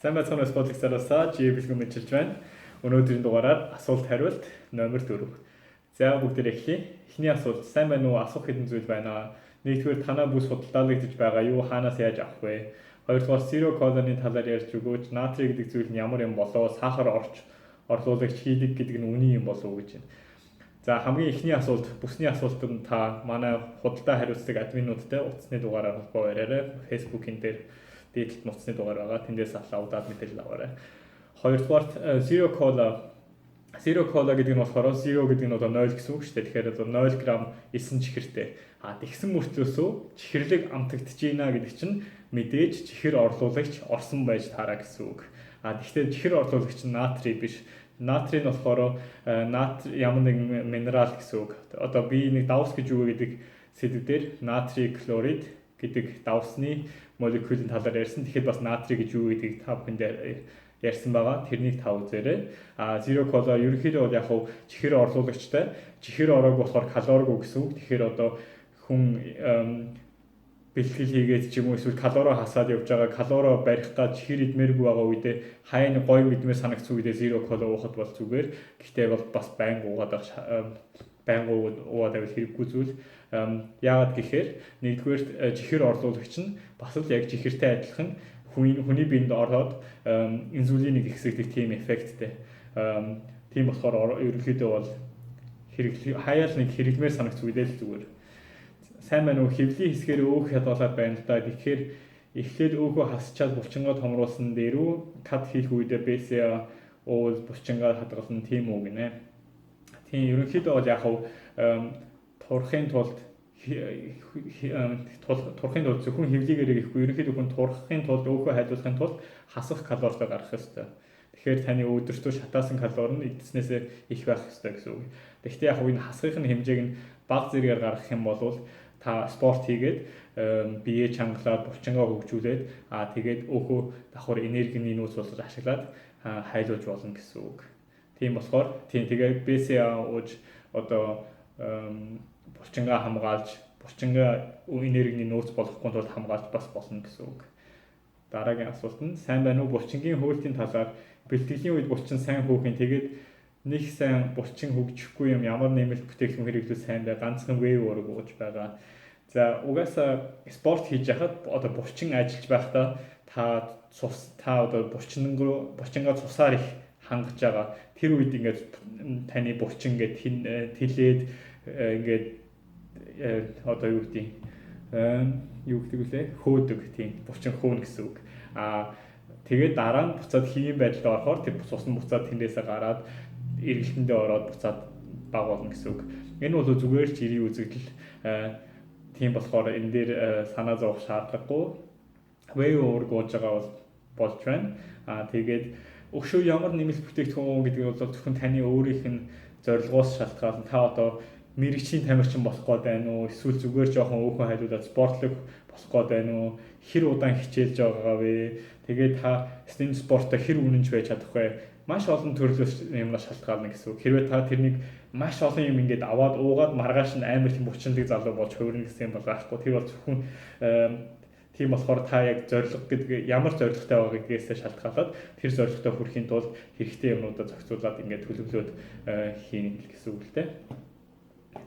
Сайн байцгаана уу спортиксараасаа жибэлгэн мэдчилж байна. Өнөөдрийн дугаараар асуулт хариулт номер 4. За бүгд эхлэе. Эхний асуулт сайн байна уу? Асуух хэдэн зүйл байна. Нэгдүгээр танаа бүс худалдаалагдаж байгаа юу? Хаанаас яаж авах вэ? Хоёрдугаар zero colony талаар ярьж өгөөч. Натрий гэдэг зүйл нь ямар юм болоо? Сахар орлуулагч хийдэг гэдэг нь үний юм болов уу гэж байна. За хамгийн эхний асуулт, бүсний асуултанд та манай худалдаа хариуцдаг админуудтай утасны дугаараар холбоо бариарай. Facebook-ын дээр дээдлэлт нуцны дугаар байгаа. Тэндээс аваад мэдээлэл аваарай. Хоёрдугаар zero cola гэдэг нь болохоор zero гэдэг нь одоо 0 гэсэн үг шүү дээ. Тэгэхээр одоо 0 г эсэн чихэртэй. Тэгсэн мөртлөөсөө чихэрлэг амтагдж байна гэдэг чинь мэдээж чихэр орлуулагч орсон байж таараа гэсэн үг. Гэхдээ чихэр орлуулагч нь натрий биш. Натрий нь болохоор ямар нэгэн минерал гэсэн үг. Одоо би нэг давс гэж юу гэдэг сэдвээр натрий хлорид гэдэг давсны молекулын талаар ярьсан. Тэгэхээр бас натрий гэж юу гэдгийг та бүхэнд ярьсан байгаа. Тэрнийг та үзээрэй. Zero cola ерөнхийдөө бол яг чихэр орлуулагчтай. Чихэр ороог болохоор калориг гэсэн үг. Тэгэхээр одоо хүн бэлтгэл хийгээд ч юм уу эсвэл калорио хасаад явж байгаа калорио барихтаа чихэр идмээргүй байгаа үедээ хайн гой мэдмээр санагдсан үедээ zero cola уухад бол зүгээр. Гэхдээ бол бас байнга уугаад байвал хэрэггүй зүйл. Яагаад гэхээр нэгдүгээр чихэр орлуулагч нь бас л яг чихэртэй адилхан хүний биед ороод инсулинийг ихсэгдэх тийм эффекттэй. Тийм болохоор ерөнхийдөө бол хаяал нэг хэрэглэмээр санагц үедээ л зүгээр. Сайн байна уу? Хэвлийн хэсгээр өөх хадгалаад байна л да. Тэгэхээр эхлээд өөхөө хасчаад булчингаа томруулсан дээрүү кат хийх үедээ BCA уул булчингаа хадгална тийм үү гинэ. Тийм ерөнхийдөө бол яг турахын тулд зөвхөн хэвлийгээрээ гэхгүй ерөнхийдөө хүн турахын тулд өөхөө хайдуулахын тулд хасах калоритой гарах ёстой. Тэгэхээр таны өдөртөө шатаасан калори нь эдснээсээ их байх ёстой гэсэн үг. Гэхдээ яг энэ хасахын хэмжээг нь бага зэрэгээр гаргах юм бол та спорт хийгээд бие чангалаад булчингаа хөгжүүлээд тэгээд өөхөө давхар энергийн нөөц болгож ашиглаад хайлуулж болно гэсэн үг. Тийм болохоор тэгээд BCA ууж одоо булчингаа хамгаалж булчингаа энергийн нөөц болгохгүй тулд хамгаалж бас болно гэсэн үг. Дараагийн асуулт нь сайн байна уу? Булчингийн хөөлтийн талаар бэлтгэлийн үед булчин сайн хөөхин тэгээд нэг сайн булчин хөгжихгүй юм ямар нэмэлт бүтээгдэхүүн хэрэглүүл сайн бай. Ганцхан вэв ураг ууж байгаа. За угаасаа спорт хийж яхад одоо булчин ажиллаж байхдаа та одоо булчингаа цусаар их хангаж байгаа. Тэр үед ингээд таны булчин ингээд тэлээд ингээд одоо юу гэдэг үлээ хөөдөг тийм булчин хөөн гэсэн үг. Тэгээд дараа нь буцаад хийм байдлаар орохоор тэр цус нь буцаад тэндээсээ гараад эргэлтэндээ ороод буцаад баг болно гэсэн үг. Энэ бол зүгээр ч ирийн үзэгдэл. Тийм болохоор энэ дээр санаа зовох шаардлагагүй. Вэв уург ууж байгаа бол болж байна. Тэгээд өшөө ямар нэмэлт бүтээгдэхүүн гэдэг нь бол зөвхөн таны өөрийнх нь зорилгоос шалтгаална. Та одоо мэрэгчлийн тамирчин болох гээд байна уу? Эсвэл зүгээр жоохон өөхөн хайлуулаад спортлог болох гээд байна уу? Хэр удаан хичээлж байгаа вэ? Тэгээд та энэ спортоо хэр үнэнч байж чадах вэ? Маш олон төрлөөс юмнаас шалтгаална гэсэн үг. Хэрвээ та тэрнийг маш олон юм ингээд аваад уугаад маргааш нь амар тийм булчиндаг залуу болж хувирна гэсэн юм бол байхгүй. Тэр бол зөвхөн тийм болохоор та яг зорилго гэдэг ямар зорилготой байгаа гэдгээс шалтгаалаад тэр зорилготой хүрэхийн тулд хэрэгтэй юмнуудаа зохицуулаад ингээд төлөвлөөд хийнэ гэсэн үг л дээ.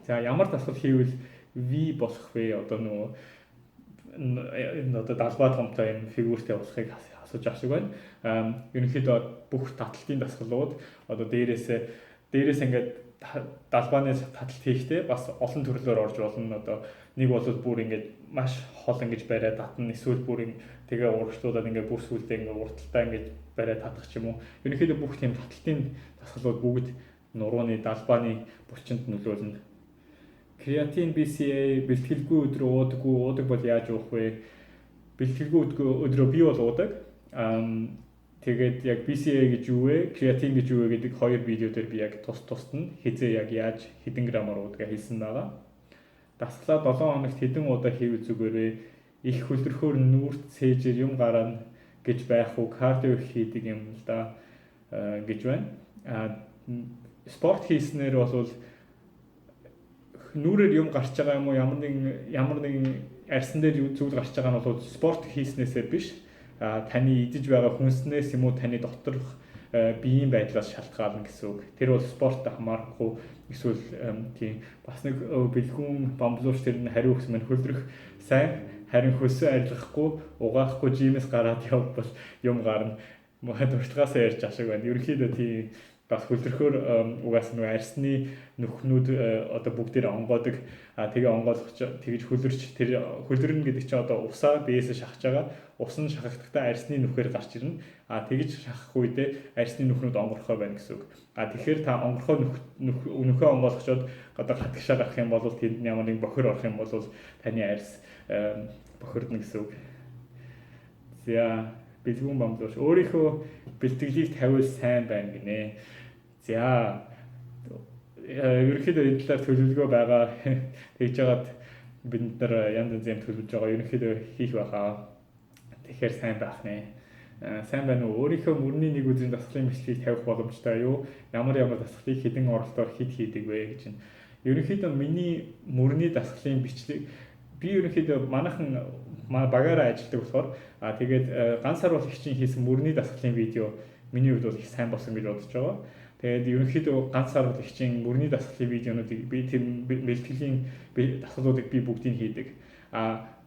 За ямар дасгал хийвэл V болох вэ? Одоо одоо далбаа томтой юм фигүртэй болохыг асууж байгаа шиг байна. Ерөнхийдөө бүх таталтын дасгалууд одоо дээрээс ингээд далбааны таталт хийхдээ бас олон төрлөөр орж болно. Одоо нэг бол бүр ингээд маш хол ингэж бариад татна, эсвэл бүр тэгээ урагшлуулаад ингээд бүр сүлдээ ингээд урталтаа ингээд бариад татах ч юм уу. Ерөнхийдөө бүх тийм таталтын дасгалууд бүгд нурууны далбааны булчинд нөлөөлнө. Креатин BCA бэлтгэлгүй өдрөө уудаг бол яаж уух вэ? Бэлтгэлгүй өдрөө би бол уудаг. Тэгээд яг BCA гэж юу вэ? Креатин гэж юу вэ гэдэг хоёр видео дээр би яг тусад нь хизээ яг яаж хэдэн грамаар уудгаа хэлсэн байгаа. Дасгалаа 7 хоногт хэдэн удаа хийвэл зүгээр вэ? Их хөлдөрхөөр нүүрт цээжээр юм гарна гэж байх уу? Кардио хийдэг юм л да гэж байна. Спорт хийснээр бол нүрээр юм гарч байгаа юм уу ямар нэгэн арьсан дээр зүйл гарч байгаа нь бол спорт хийснээсээ биш таны идэж байгаа хүнснээс юм уу таны доторх биеийн байдлаас шалтгаална гэсэн үг. Тэр бол спорттой хамаарахгүй эсвэл тийм бас нэг бэлгүүн бамблууч тэр нь хариу өгсөн мань хөлдрөх сайн харин хөлсөө арилгахгүй угаахгүй жимээс гараад явбал юм гарна. Дуртгаасаа ярьж ашиг байна. Ерөнхийдөө тийм бас хөлдрөхөөр угаасан нэг арсны нүхнүүд одоо бүгдээр онгоодог. Тэгээ онгойлгож тэгж хөлөрч тэр хөлөрнө гэдэг чинь одоо усаа биеэс шахаж байгаа. Ус нь шахагдахдаа арсны нүхээр гарч ирнэ. Тэгж шахах үедээ арсны нүхнүүд онгорхой байна гэсэн үг. Тэгэхээр та онгорхой нүхээ онгойлгочоод одоо хатгашаа гарах юм бол тэнд ямар нэг бохир орох юм бол таны арс бохирдно гэсэн үг. За бэлгүүн бамблууч өөрийнхөө бэлтгэлийг тавиул сайн байна гинэ. За ерөнхийдөө энэ талаар төлөвлөгөө байгаа. Тэгж жагаад бид нар янз янзын төлөвлөж байгаа. Ерөнхийдөө хийх байгаа. Тэгэхээр сайн байх нэ. Сайн байна уу? Өөрийнхөө мөрний нэг өдрийн дасгалын бичлэгийг тавих боломжтой юу? Ямар дасгалыг хэдэн оролдоор хийдэг вэ гэж. Ерөнхийдөө миний мөрний дасгалын бичлэг би ерөнхийдөө манайхан багаараа ажилладаг болохоор тэгээд ганц сар бол их чинь хийсэн мөрний дасгалын видео миний хувьд бол их сайн болсон гэж бодож байгаа. Тэгээд ерөнхийдөө ганц сар бол их чинь мөрний дасгалын видеонуудыг би тэр бэлтгэлийн дасгалуудыг би бүгдийг хийдэг.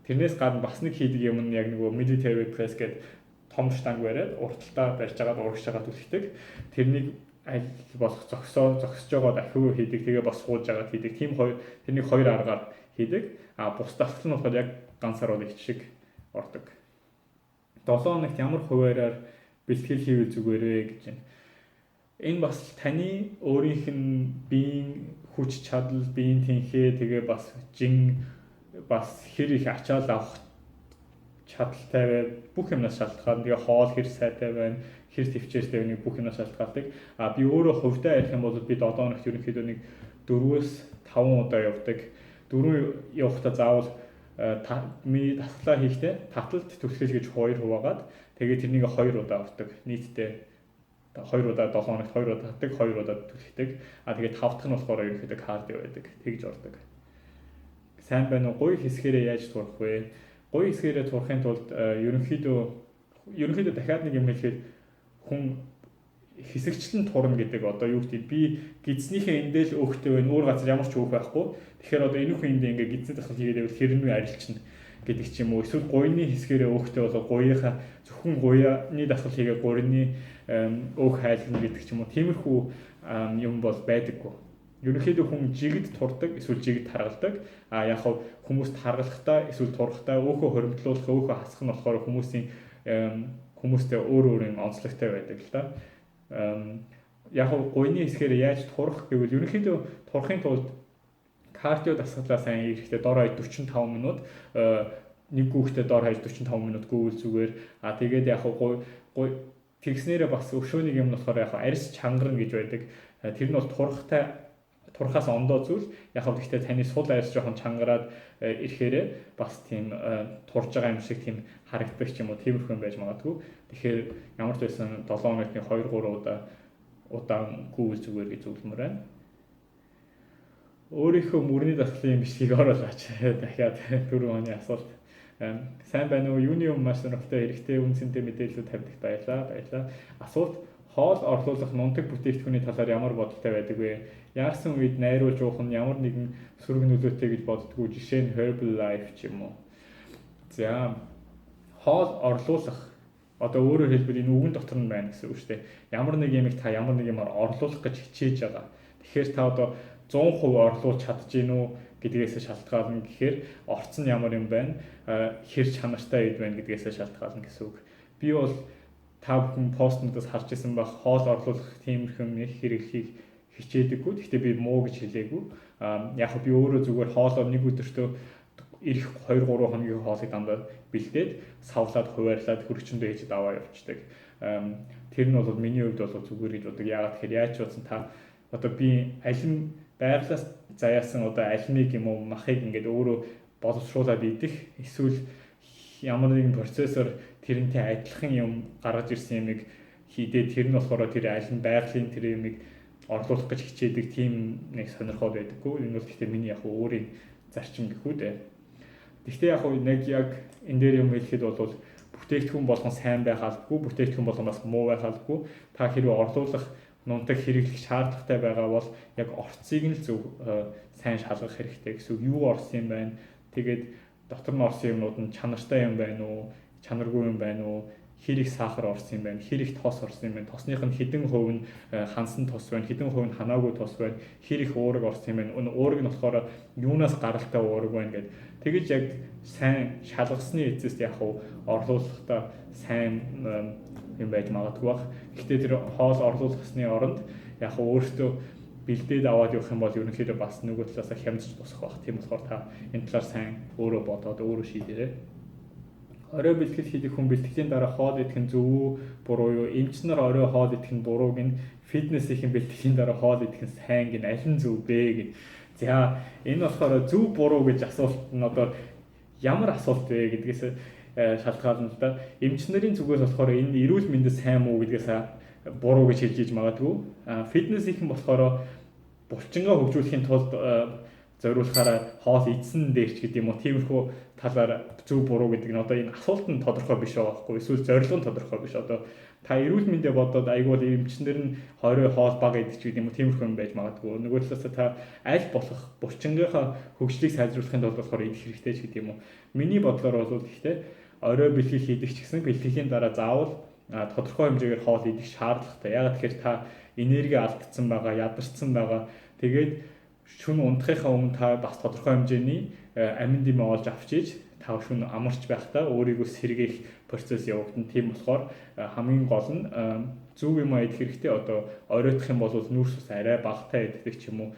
Тэрнээс гадна бас нэг хийдэг юм нь яг нөгөө military press гэдэг том штанг бариад урталтаа барьж агаад урагш агаад үлддэг. Тэрнийг аль болох зогсож байгаа дахиу хийдэг. Тэгээ бас сууж агаад хийдэг. Тийм тэрнийг хоёр аргаар хийдэг. Бус дасгал нь болохоор яг ганц сар бол их шиг ордог. 7 хоногт ямар хуваараар бэлтгэл хийвэл зүгээр вэ гэж байна. Энэ бас таны өөрийнх нь биеийн хүч чадал, биеийн тэнхээ тэгээ бас бас хэр их ачаал авах чадaltaй бай бүх юмнаас шалтгаална. Тэгээ хоол хэр сайтай байна, хэр төвчээртэй байна бүх юмнаас шалтгаалдаг. Би өөрөө хувьдаа ярих юм бол би 7 хоногт ерөнхийдөө нэг 4-5 удаа явдаг. 4 явахдаа заавал миний дасгалаа хийхдээ таталт түлхэл гэж 2 хуваагаад тэгээ тэрнийг 2 удаа авдаг. Нийтдээ 2 удаа 7 хоногт 2 удаа татдаг, 2 удаа түлхдэг. Тэгээ 5 дахь нь болохоор ерөнхийдөө кардио байдаг. Тэгж ордог. Сайн байна уу? Гоё хэсгээрээ яаж турах вэ? Гоё хэсгээрээ турахын тулд ерөнхийдөө дахиад нэг юм хэлэхэд хүн хэсэгчлэн турна гэдэг одоо юу гэдэг би гидснийхээ эндээ л өөхтэй байна. Өөр газар ямар ч өөх байхгүй. Тэгэхээр одоо энэ хүн эндээ ингээ гидсний дасгал хийгээд байвал хэрнээ арилчна гэдэг ч юм уу. Эсвэл гуйны хэсгээрээ өөхтэй болоо гуйынхаа зөвхөн гуйны дасгал хийгээ гурны өөх хайлгна гэдэг ч юм уу. Тиймэрхүү юм бол байдаггүй. Ерөнхийдөө хүн жигд турдаг, эсвэл жигд таргалдаг. Яг хав хүмүүст таргалахдаа эсвэл турахтаа өөхөө хоримтлуулах, өөхөө хасах нь болохоор хүмүүстэй өөр юм онцлогтой байдаг л да. Яг гуйны хэсгээр яаж турах гэвэл ерөнхийдөө турахын тулд кардио дасгалаа сайн хийхдээ дор хаяж 45 минут нэг гүөхтэй дор хаяж 45 минут гүйвэл зүгээр. Тэгээд яг тэгснээрээ бас өшөөний юм болохоор яг арьс чангарна гэж байдаг. Тэр нь бол турахаас ондоо зүйл. Яг гэхдээ таны сул арьс жоохон чангараад ирэхээрээ бас тийм турж байгаа юм шиг тийм харагддаг ч юм уу. Тиймэрхүү юм байж магадгүй. Тэгэхээр ямар ч байсан 7 хоногт 2-3 удаан гүйвэл зүгээр гэж зөвлөмөр байна. Өөрийнхөө мөрний дасгалын бичлэгийг оруулаач. Дахиад 4 оны асуулт. Сайн байна уу? Юуны маш сонирхолтой хэрэгтэй үнцэнтэй мэдээлэл тавьдагт баярлалаа. Асуулт: хоол орлуулах нунтаг бүтээгдэхүүний талаар ямар бодолтой байдаг вэ? Яарсан үед найруулж уух нь ямар нэгэн сөрөг нөлөөтэй гэж боддгоо? Жишээ нь Herbalife ч юм уу. За хоол орлуулах одоо өөрөөр хэлбэл энэ үгэн дотор нь байна гэсэн үг шүү дээ. Ямар нэг юмыг та ямар нэг юмар орлуулах гэж хичээж байгаа. Тэгэхээр та одоо 100% орлуулж чадж гин үү гэдгээс шалтгаална. Гэхээр орц нь ямар юм байна, хэр чанартай үед байна гэдгээс шалтгаална гэсэн үг. Би бол та бүхэн постнуудаас харж ирсэн байх хоол орлуулах тиймэрхэн нэг хэрэглэхийг хичээдэггүй. Гэхдээ би муу гэж хэлээгүй. Яг би өөрөө зүгээр хоолоо нэг өдөртөө ирэх 2-3 хоногийн хоолыг дандаа бэлдээд савлаад хуваарлаад хөрөгчөндөө хийж аваа явчихдаг. Тэр нь бол миний хувьд бол зүгээр гэж бодог. Яагаад тэгэхээр яаж ч утсан та одоо би аль нь байглаас заяасан одоо аль нэг юм уу махыг ингээд өөрөө боловсруулад идэх эсвэл ямар нэгэн процессор тэрнтэй адилхан юм гаргаж ирсэн юмыг хийдээ тэр нь болохоор тэр аль нь байгалийн тэр юмыг орлуулах гэж хичээдэг тийм нэг сонирхол байдаггүй. Энэ бол гэхдээ миний яг өөрийн зарчим гэхүү дээ. Гэхдээ яг нэг яг энэ дээр юм хэлэхэд бол бүтээгдэхүүн болгон сайн байх албагүй, бүтээгдэхүүн болгон бас муу байх албагүй. Та хэрвээ орлуулах нунтаг хэрэглэх шаардлагатай байгаа бол яг орцыг нь л зөв сайн шалгах хэрэгтэй гэсэн үг. Юу орсон юм байна? Тэгээд дотор нь орсон юмнууд нь чанартай юм байна уу? Чанаргүй юм байна уу? Хэр их сахар орсон юм байна? Хэр их тос орсон юм байна? Тосных нь хэдэн хувь нь хансан тос байна? Хэдэн хувь нь ханаагүй тос байна? Хэр их уураг орсон юм байна? Уураг нь болохоор юунаас гаралтай уураг байна гэдэг. Тэгэж яг сайн шалгасны эцэст яг орлуулалтаа сайн юм байж магадгүй бах. Гэхдээ тэр хоол орлуулсны оронд яг өөртөө бэлдээд аваад явах юм бол ерөнхийдөө бас нөгөө талаас хямдж босох бах. Тийм болохоор та энэ талаар сайн өөрөө бодоод өөрөө шийдээрэй. Орой бэлтгэл хийх хүн бэлтгэлийн дараа хоол идэх нь зөв үү, буруу юу? Эмч нар орой хоол идэх нь буруу гин, фитнес хийх бэлтгэлийн дараа хоол идэх нь сайн гин, аль нь зөв бэ гин. За энэ болохоор зөв буруу гэж асуулт нь одоо ямар асуулт вэ гэдгээс шалтгаална л да. Эмч нарын зүгээс болохоор энэ эрүүл мэндэд сайн муу гэдгээс буруу гэж хэлж иж магадгүй. Фитнес хийх нь болохоор булчингаа хөгжүүлэхийн тулд зориулахаараа хоол идсэн дээр ч гэдэг юм уу, тиймэрхүү талаар зөв буруу гэдэг нь одоо энэ асуулт нь тодорхой биш байгаа байхгүй, эсвэл зорилго нь тодорхой биш. Одоо та эрүүл мэндэ бодоод айгуул эмчнэр нь хорой хоол бага идэх ч гэдэг юм уу, тиймэрхүү юм байж магадгүй. Нөгөө талаас та аль болох булчингийнхаа хөгжлийг сайжруулахын тулд болохоор идэх хэрэгтэй ч гэдэг юм уу. Миний бодлоор бол гэхдээ орой бэлтгэл хийдэг ч гэсэн бэлтгэлийн дараа заавал тодорхой хэмжээгээр хоол идэх шаардлагатай. Яагаад тэгэхээр та энерги алдсан байгаа, ядарсан байгаа. Тэгээд шөнө унтахынхаа өмнө та бас тодорхой хэмжээний амин дэм олж авчиж та шөнө амарч байхдаа өөрийгөө сэргээх процесс явагдана. Тийм болохоор хамгийн гол нь зөв юм идэх хэрэгтэй. Одоо оройтох юм бол нүүрс ус арай багатай идэх ч юм уу,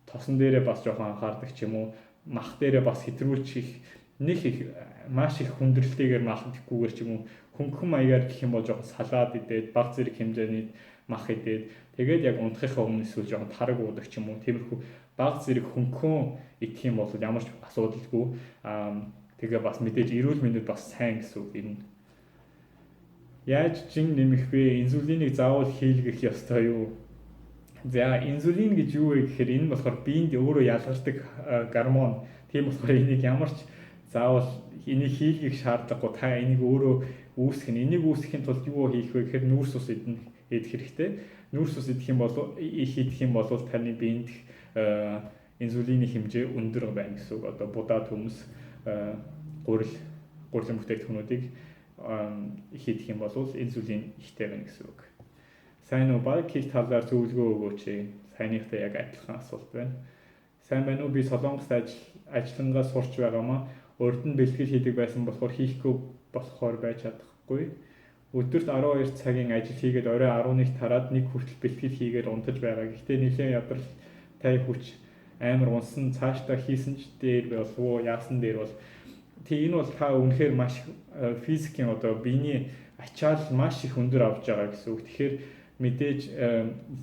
тосон дээрээ бас жоохон анхаардаг ч юм уу, мах дээрээ бас хэтрүүлчих нэг их маш их хүндрэлтэйгээр мах идэхгүйгээр ч юм уу, хөнгөн маягаар гэх юм бол жоохон салаад идээд баг зэрэг хэмжээний мах идээд тэгээд яг унтахынхаа өмнө эсвэл жоохон тараг уудаг ч юм уу, тиймэрхүү баг зэрэг хөнгөн идэх юм бол ямар ч асуудалгүй. Тэгээ бас мэдээж эрүүл мэндэд бас сайн гэсэн үг юм. Яаж жин нэмэх вэ? Инсулиныг заавал хийлгэх ёстой юу? За инсулин гэж юу вэ гэхээр энэ болохоор биед өөрөө ялгардаг гормон. Тийм болохоор энийг ямар ч заавал энийг хийлгэх шаардлагагүй. Та энийг өөрөө үүсгэх нь. Энийг үүсгэхийн тулд юу хийх вэ гэхээр нүүрс ус идэх хэрэгтэй. Нүүрс ус идэх юм бол таны биед инсулины хэмжээ өндөр байна гэсэн үг. Одоо будаа төмс гурилан бүтээгдэхүүнүүдийг хийх юм бол инсулин ихтэй байна гэсэн үг. Сайн уу, баг хийх талаар зөвлөгөө өгөөч. Сайныхтай яг адилхан асуулт байна. Сайн байна уу? Би Солонгост ажиллангаа сурч байгаамаа. Урд нь бэлтгэл хийдэг байсан болохоор хийхгүй болохоор байж чадахгүй. Өдөрт 12 цагийн ажил хийгээд орой 11 тараад нэг хүртэл бэлтгэл хийгээд унтаж байгаа. Гэхдээ нэлээд ядаралтай хүч амар унсан, цаашдаа хийсэн ч дээр болов яасан дээр бол энэ бол та үнэхээр маш физикийн одоо биений ачаал маш их өндөр авч байгаа гэсэн үг. Тэгэхээр мэдээж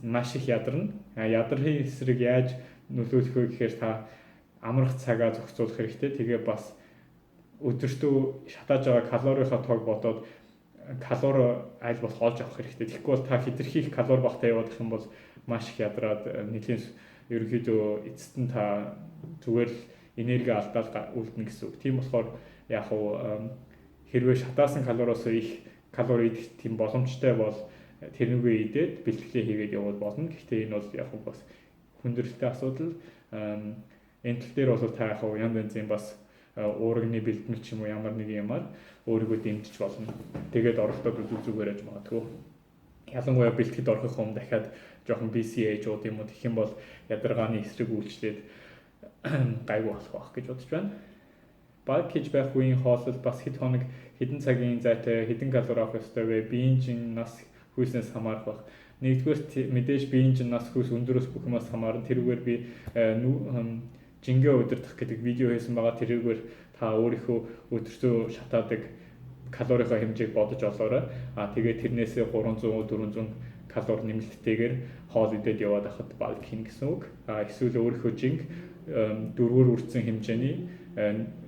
маш их ядарна. Ядрын эсрэг яаж нөлөөлөх вэ гэхээр та амрах цагаа зохицуулах хэрэгтэй. Тэгээ бас өдөртөө шатааж байгаа калорийнхаа тоог бодоод калори аль болох олж авах хэрэгтэй. Тэгэхгүй бол та хэтэрхий их калори багтаа явах юм бол маш их ядраад нэлийн ерөнхийдөө эцэст нь та зүгээр л энерги алдаад үлдэнэ гэсэн үг. Тийм болохоор яг хэрвээ шатаасан калориос их калори идэх тийм боломжтой бол тэрнүүгээ идээд бэлтгэлээ хийгээд явбал болно. Гэхдээ энэ бол яг бас хүндрэлтэй асуудал. Энэ тал дээр бол та яг янз янзын бас уурагны бэлтгэл ч юм уу ямар нэг юмар өөрийгөө дэмжиж болно. Тэгээд оролдоод зүгээр яж магадгүй. Ялангуяа бэлтгэд орохын өмнө дахиад жоохон BCAA-ууд юм уу гэх юм бол ядаргааны эсрэг үйлчлээд гайгүй болох байх гэж бодож байна. Баг хийж байх үеийн хооллол бас хэд хоног хэдэн цагийн зайтай хэдэн калори авах ёстой вэ? Биеийн чинь нас хүйснээс хамаарах байх. Нэгдүгээр мэдээж биеийн чинь нас хүйс өндөрөөс бүх юмас хамаарна. Тэрүүгээр би жингээ удирдах гэдэг видео хийсэн байгаа. Тэрүүгээр та өөрийнхөө өдөртөө шатаадаг калорийнхаа хэмжээг бодож олоорой. Тэгээд тэрнээсээ 300 400 калори нэмэлттэйгээр хоол идээд яваад хахад баг хийн гэсэн үг. Эсвэл өөрийнхөө жинг дөрвөр үрдсэн хэмжээний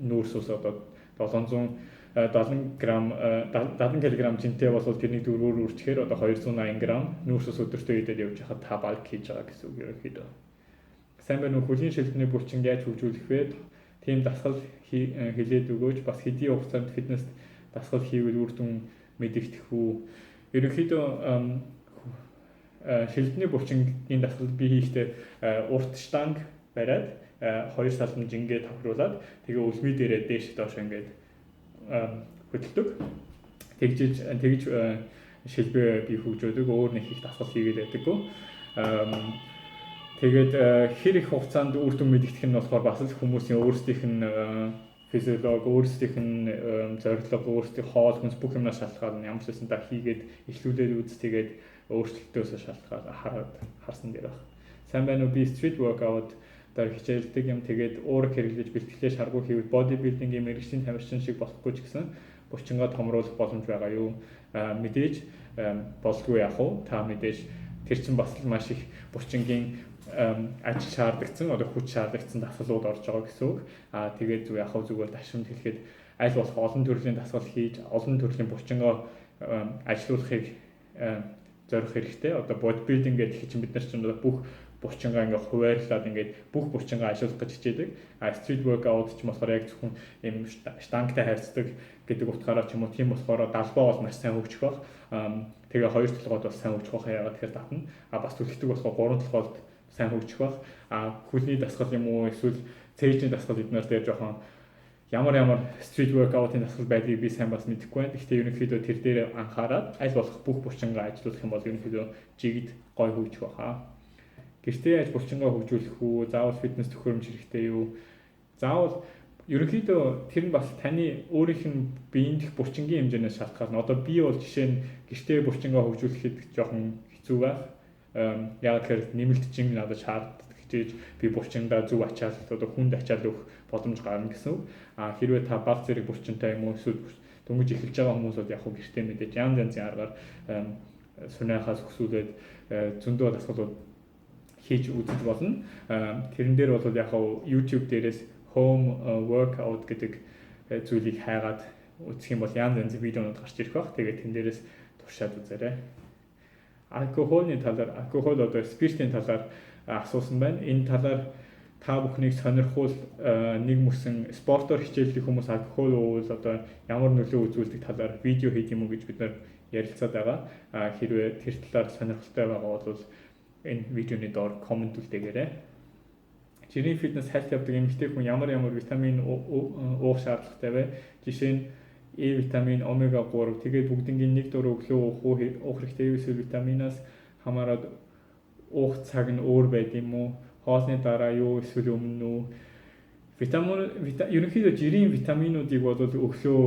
нүүрс ус одоо 770 кг жинтэй бол тэрний дөрвөр үржихээр одоо 280 г нүүрс ус өдөртөө идээд явж хахад та баг хийж байгаа гэсэн үг ерөнхийдөө. Сайн байна уу? Хөлийн шилжлэний булчин яаж хөгжүүлэх вэ? Тийм дасгал хэлээд өгөөч. Бас хэдийн хугацаанд фитнест дасгал хийвэл үр дүн мэдэгдэх үү. Ерөнхийдөө шилдний булчингийн дасгал би хийхдээ урт штанг бариад хоёр салмж ингээд тохируулаад тэгээ үлми дээрээ дээш доош ингээд хөдөлдөг. Тэгж шилбээ би хөгжөөдөг. Өөр нэг их дасгал хийгээд байдаггүй. Тэгээд хэр их хугацаанд үр дүн мэдэгдэх нь болохоор бас л хүмүүсийн өөрсдийнх нь физиологи, өөрсдийнх нь зорилго, өөрсдийн хоол хүнс бүх юмнаас шалтгаална. Ямар ч байсан та хийгээд эхлүүлээд үз тэгээд өөрчлөлтөөс шалтгаалаад харсан дээр баг. Сайн байна уу? Би street workout дээр хичээлдэг юм. Тэгээд уураг хэрэглэж бэлтгэлээ шаргуу хийвэл бодибилдингийн мэргэжлийн тамирчин шиг болохгүй ч гэсэн булчингаа томруулах боломж байгаа юу? Мэдээж болдгүй яах вэ? Та мэдээж тэр чинь бас маш их булчингийн ажил шаардлагцсан, одоо хүч шаардлагцсан дасгалууд орж байгаа гэсэн үг. Тэгээд зүг яах вэ? Зүгээр дашрамд хэлэхэд аль болох олон төрлийн дасгал хийж, олон төрлийн булчингаа ажилуулахыг зорих хэрэгтэй. Одоо бодибилдинг гэдэг чинь бид нар чинь бүх булчингаа ингээ хуваарлаад ингээд бүх булчингаа ажилуулах гэж хичээдэг. Street workout ч болохоор яг зөвхөн юм штангтай харьцдаг гэдэг утгаараа ч юм уу, тийм болохоор далбаа бол маш сайн хөгжих баг. Тэгээ хоёр толгойд бас сайн хөгжих байх. Яагаад тэгэхээр татна. Бас түлхдэг болохоор гурван толгойд сайн хөгжих баг. Хүлний дасгал юм уу, эсвэл цээжний дасгал эднэр дээр жоохон ямар street workout-ын дасгал байдгийг би сайн бас мэдэхгүй байна. Гэхдээ ерөнхийдөө тэр дээр анхаарал аль болох бүх булчингаа ажилуулах юм бол ерөнхийдөө жигд гой хөгжих баха. Гэртээ яаж булчингаа хөгжүүлэх үү? Заавал фитнес төхөөрөмж хэрэгтэй юу? Заавал ерөнхийдөө тэр нь бас таны өөрийнх нь биеийн дэх булчингийн хэмжээнээс шалтгаална. Одоо би бол жишээ нь гэртээ булчингаа хөгжүүлэхэд жоохон хэцүү байх. Яг тэгэхээр нэмэлтжин надад шаарддаг гэж би булчиндаа зөв ачаал одоо хүнд ачаал өгөх боломж гарна гэсэн үг. Хэрвээ та баг зэрэг булчинтай юм уу эсвэл дөнгөж эхэлж байгаа хүмүүс бол яг хөө гэртээ мэдээж янз янзын аргаар сунаахаас өсүүлээд зөндөө дасгалууд хийж үзэж болно. Тэрэн дээр бол яг хөө YouTube дээрээс home workout гэдэг зүйлийг хайгаад үзэх юм бол янз янзын видеонууд гарч ирэх баг. Тэгээд тэн дээрээс туршаад үзээрэй. Алкогольны талаар, алкогол одоо спиртийн талаар асуусан байна. Энэ талаар та бүхнийг сонирхвол нэг мөсөн спортоор хичээлдэг хүмүүс алкогол уувал одоо ямар нөлөө үзүүлдэг талаар видео хийх юм уу гэж бид нар ярилцаад байгаа. Хэрвээ тэр талаар сонирхолтой байгаа бол энэ видеоны доор комент үлдээгээрэй. Жирийн фитнес хайлт явдаг эмэгтэй хүн ямар витамин уух шаардлагатай вэ? Жишээ нь E витамин, омега 3 тэгээд бүгднгийн нэг дөрөв өглөө уух хэрэгтэй эсвэл витаминаас хамаарат уух цаг нь өөр байд юм уу? Хоолны дараа юу эсвэл өмнө үү? Ерөнхийдөө жирийн витаминуудыг бол өглөө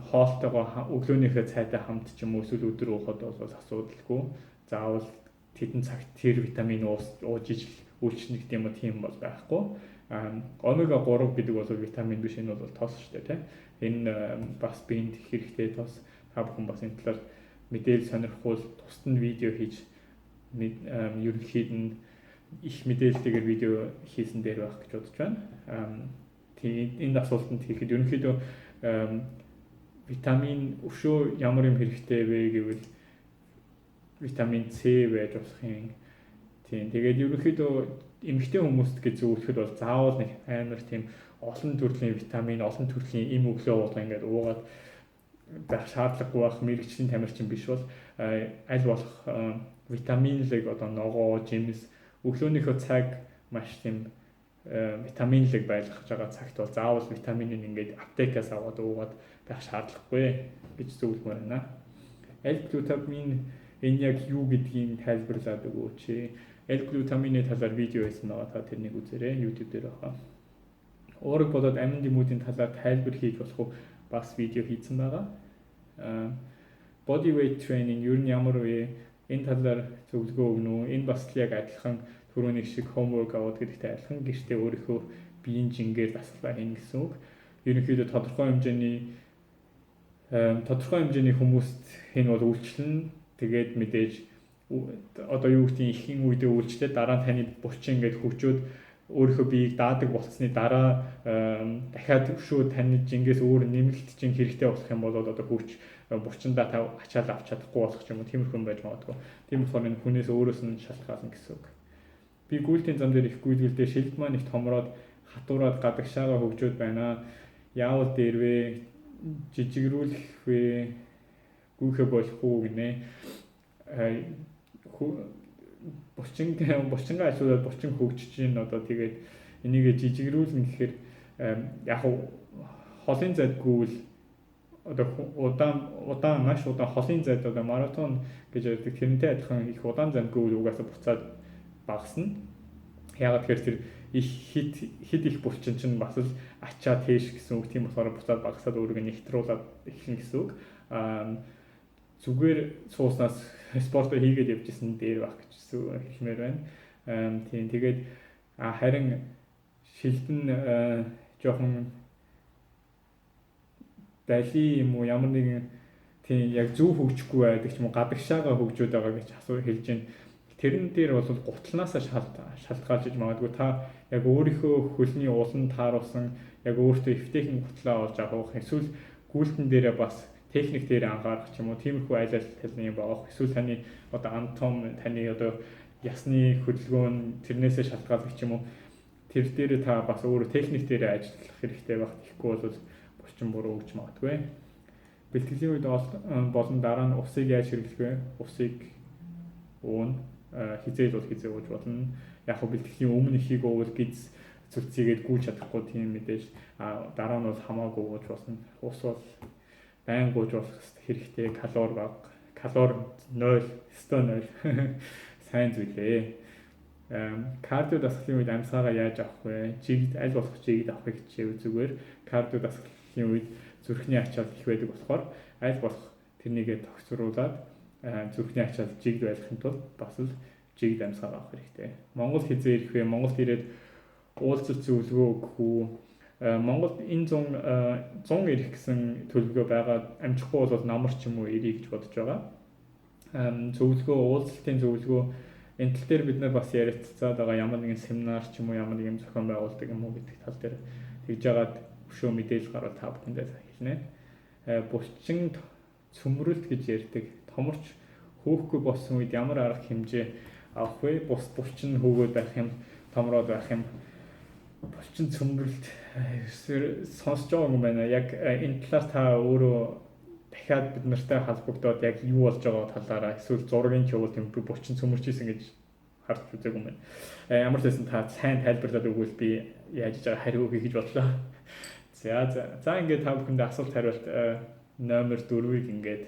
хоолтойгоо өглөөнийхөө цайтай хамт ч юм уу эсвэл өдөр уухад бол асуудалгүй. Заавал тэдэн цагт тэр витамин ууж ижил үйлчлэх гэдэг юм тийм бол байхгүй. Омега 3 гэдэг бол витамин биш, энэ бол тос шүү дээ, тийм. Энэ бас биенд хэрэгтэй тос. Та бүхэн бас энэ талаар мэдээлэл сонирхвол тусад нь видео хийж ерөнхийд нь их мэдээлэлтэйгээр видео хийсэн дээр байх гэж бодож байна. Тэгээд энэ асуултанд хэлэхэд ерөнхийдөө витамин өшөө ямар юм хэрэгтэй вэ гэвэл витамин С байж болох юм. Тийм. Тэгээд ерөнхийдөө эмэгтэй хүмүүст гэж зөвлөхөд бол заавал нэг амар тийм олон төрлийн витамин, олон төрлийн эм өглөө уулга ингээд уугаад байх шаардлагагүй байх мэрэгчлийн тамирчин биш бол аль болох витаминлэг одоо ногоо, жимс өглөөнийхөө цаг маш тийм витаминлэг байлгах байгаа цагт бол заавал витаминыг ингээд аптекаас аваад уугаад байх шаардлагагүй гэж зөвлөмөр байна. L-глутамин энэ яг юу гэдгийг тайлбарлаад өгөөч. L-глутамины талаар видео хийсэн байгаа, та тэрнийг үзээрэй, YouTube дээр байгаа. Уураг болоод амин дэмүүдийн талаар тайлбар хийж болох бас видео хийсэн байгаа. Body weight training юу ямар вэ? Энэ талаар зөвлөгөө өгнө үү? Энэ бас яг адилхан түрүүний шиг home workout гэдэгтэй адилхан гэртээ өөрийнхөө биеийн жингээр дасгалаа хийнэ гэсэн үг. Ерөнхийдөө тодорхой хэмжээний хүмүүст энэ бол үйлчлэн. Тэгээд мэдээж одоо юу гэдгийг ихэнх үедээ үйлчлээ, дараа нь таны булчин ингээд хөгжөөд өөрийнхөө биеийг даадаг болцсны дараа дахиад өшөө таны жингээс өөр нэмэлт жин хэрэгтэй болох юм бол одоо хүч булчиндаа та ачаал авч чадахгүй болох ч юм уу, тиймэрхүү байж магадгүй. Тийм болохоор энэ хүнээс өөрөөс нь шалтгаална гэсэн үг. Би гүйлтийн зам дээр их гүйлгэлдээ шилд маань их томроод хатуураад гадагшаага хөгжөөд байна. Яавал дээр вэ? жижигрүүлэх вэ? Гүйхэ болох уу гинэ. Э, булчингаа ашиглаад булчин хөгжиж гин одоо тэгээд энийг жижигрүүлнэ гэхээр яг холын зайд гүйвэл одоо маш удаан холын зайд одоо маратон гэж ярьдаг тэрнтэй адилхан их удаан зайд гүйвэл угаасаа буцаад багасна. Ягаад тэгэхээр тэр их хид их булчин чинь бас л ачаа тээш гэсэн үг. Тийм болохоор буцаад багасаад өөрийгөө нэгтруулаад эхлэн гэсэн үг. Зүгээр сууснаас спорт хийгээд явжсэн дээр байх гэж хэлмээр байна. Тийм тэгээд харин шилдэн жоохон дали юм уу ямар нэгэн тийм яг зөв хөгжихгүй байдаг ч юм уу гадагшаага хөгжөөд байгаа гэж хэлж байна. Тэрэн дээр бол гутланаасаа шалтгаалж магадгүй та яг өөрийнхөө хөлний улан тааруулсан яг өөртөө эвтэйхэн гутлаа олж авах эсвэл гүйлтэн дээрээ бас техник дээр анхаарах ч юм уу тиймэрхүү айл аль юм баах эсвэл таны одоо антом таны одоо ясны хөдөлгөөн тэрнээсээ шалтгаалдаг ч юм уу тэр дээр та бас өөрөө техник дээр ажиллах хэрэгтэй байх. Тэгэхгүй бол булчин буруу гэж магадгүй. Бэлтгэлийн үед болон дараа нь усыг яаж хэрэглэх вэ? Усыг уун хизээж бол хизээ ууж болно. Яг хөө бэлтгэлийн өмнө ихийг уувал гиз зүлцгээд гүйж чадахгүй тийм мэдээж дараа нь бол хамаагүй ууж болно. Ус бол байн гүйж болох хэрэгтэй. Калори бага. Калори 0, өстой 0. Сайн зүйлээ. Кардио дасгалын үед амьсгаагаа яаж авах вэ? Жигд аль болох жигд авахыг хичээв зүгээр. Кардио дасгалын үед зүрхний ачаал их байдаг болохоор аль болох тэрнийгээ тохицруулаад зүрхний ачаал жигд байлгахын тулд бас л жигд амьсгаа авах хэрэгтэй. Монгол хизээ ирэх вэ? Монголд ирээд уулзалт зөвлөгөө өгөх үү? Монголд энэ 100 ирэх гэсэн төлөвлөгөө байгаа. Амжихгүй бол намар ч юм уу ирэх гэж бодож байгаа. Зөвлөгөө, уулзалтын зөвлөгөө энэ тал дээр бид нар бас ярилцаад байгаа. Ямар нэгэн семинар ч юм уу, ямар нэгэн зохион байгуулдаг юм уу гэдэг тал дээр тэгж яагаад өшөө мэдээлэл гаргал та бүхэндээ хэлнэ. Булчин цөмрөлт гэж ярьдаг. Томорч хөөхгүй болсон үед ямар арга хэмжээ авах вэ? Бус булчин хөөгөөд байх юм, томроод байх юм. Булчин цөмрөлт сонсож байгаа юм байна. Яг энэ талаар та өөрөө дахиад бид нартай холбогдоод яг юу болж байгаа талаараа эсвэл зургийн чуулт юм булчин цөмөрч ийсэн гэж харж үзег юм байна. Ямар ч байсан та сайн тайлбарлаад өгвөл би яаж байгаа хариу өгье гэж бодлоо. За ингээд та бүхэндээ асуулт хариулт номер 4-ийг ингээд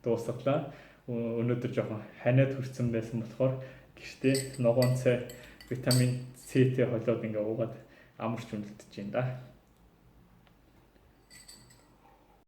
дуусгалаа. Өнөөдөр жоохон ханиад хүрсэн байсан болохоор гэртээ ногоон цай, витамин С-тэй холиод ингээд уугаад амарч үнэлдэж байна да.